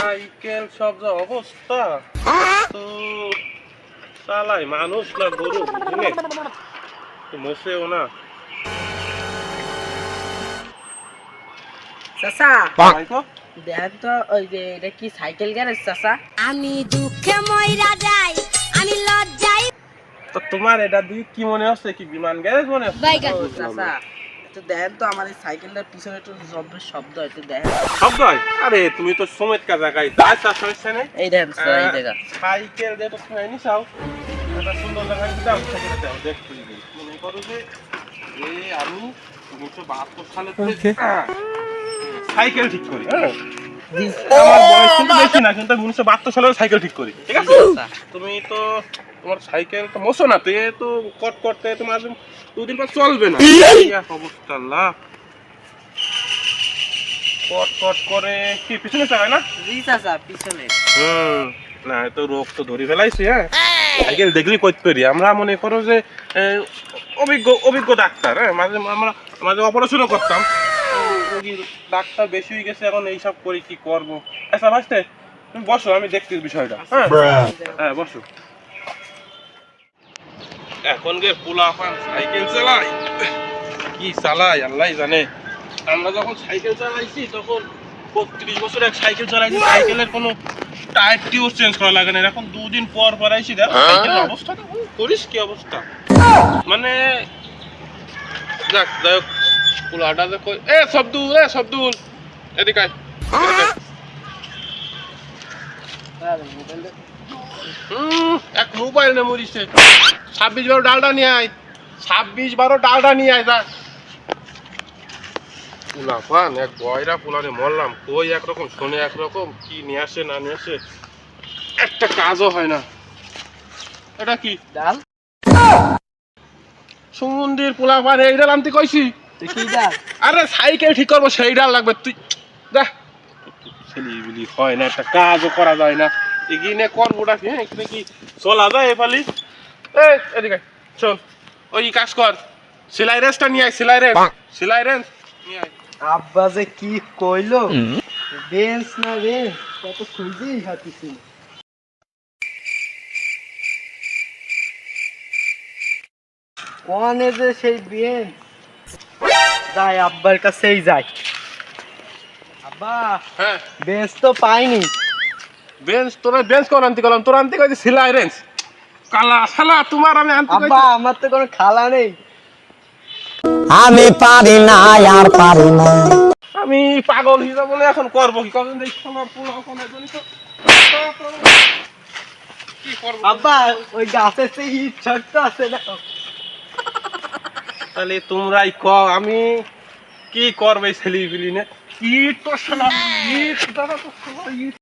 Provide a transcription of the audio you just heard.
Cycle সব যা অবস্থা, তো চালাই মানুষ না গরু বুঝলে, মোছেও না। চাচা তাই তো, দেখেন তো ওই যে এটা কি সাইকেল গ্যারেজ চাচা? আমি দুঃখে মইরা যাই, আমি লজ্জায়। তো তোমার এটা দিয়ে কি মনে হচ্ছে, কি বিমান গ্যারেজ মনে হচ্ছে? বাইগান। ও চাচা একটু দেখেন তো আমার এই সাইকেলটার পিছনে একটু জব্বের শব্দ একটু দেখেন। শব্দ হয়? আরে তুমি তো সমেতকা জায়গায় আচ্ছা সমস্যা নেই। এই দেখেন চাচা, এই জায়গা সাইকেল দিয়ে তো তুমি এনে চাও, একটা সুন্দর জায়গায় দাও, সেখানে দাও দেখতে দিবি। মনে করো যে আমি 1972 সালে সাইকেল ঠিক করি, হ্যাঁ আমার বয়স কিন্তু বেশি না, কিন্তু 1972 সালে সাইকেল ঠিক করি, ঠিক আছে? তুমি তো তোমার সাইকেল তো মোছো না, তো এ তো কট করতে তোমার 2 দিন পর চলবে না। এই এক অবস্থা, আল্লাহ কট কট করে কি পিছনে চায় না? জি চাচা পিছনে। না তো রোগ তো ধরে ফেলাইছি। হ্যাঁ সাইকেল দেখলি করতে পারি আমরা, মনে করো যে অভিজ্ঞ অভিজ্ঞ ডাক্তার। হ্যাঁ আমরা মাঝে অপারেশনও করতাম, রোগীর ডাক্তার বেশি হয়ে গেছে, এখন এইসব করি কি করবো। আচ্ছা ভাসতে তুমি বসো, আমি দেখছি বিষয়টা। হ্যাঁ হ্যাঁ বসো। এখন গে পোলাপান সাইকেল চালাই, কি চালাই আল্লাহ জানে। আমরা যখন সাইকেল চালাইছি তখন 35 বছর এক সাইকেল চালাইছি, সাইকেলের কোনো টায়ার টিউব চেঞ্জ করা লাগে না। এখন 2 দিন পর পর আইছি, দেখ সাইকেলের অবস্থাটা করিস কি অবস্থা, মানে যাক যাই হোক। পোলাটা যে কই শব্দুল এদিকে আয়। এক মোবাইল নে মরিছে, 26-12 ডালটা নিয়ে আয়, 26-12 ডালটা নিয়ে আয় যা। পোলাপান এক বয়রা পোলারে মরলাম, কই একরকম শোনে একরকম, কি নিয়ে আসে না নিয়ে আসে একটা কাজও হয় না। এটা কি ডাল? সুমন্দির পোলাপান এই ডাল আনতে কইছি। কি ডাল? আরে সাইকেল ঠিক করবো সেই ডাল লাগবে, তুই যা। ছেলেবিলি হয় না, একটা কাজও করা যায় না, এগিয়ে করবোটা কি? হ্যাঁ এখানে কি চলা যায় এফালি? এই এদিকে শোন, ওই কাজ কর, সেলাই রেঞ্জটা নিয়ে আয়, সেলাই রেঞ্জ নিয়ে আয়। আব্বা যে কি কইলো, বেঞ্চ না বেঞ্চ কত খুঁজেই হাতিছি। কোনে যে সেই বেঞ্চ যাই, আব্বার কাছেই যাই। আব্বা হ্যাঁ বেঞ্চ তো পাইনি। বেঞ্চ তোরা বেঞ্চ কোন আনতে গেলাম, তোর আনতে কইছি সেলাই রেঞ্জ। কালা শালা তোমার আমি আনতে কইছি। আব্বা আমার তো কোনো খালা নেই। আমি পারি না আর পারি না। আমি পাগল হয়ে যাবো না, এখন করবো কি? কখন দেখি আমার পোলা কোনে জানি তো কি করবো। আব্বা ওই গাছের সেই ইট শক্ত আছে না? তাহলে তোমরাই ক, আমি কি করবে ছেলে বিলি না? ইট তো শালা, ইট দাদা তো শালা ইট।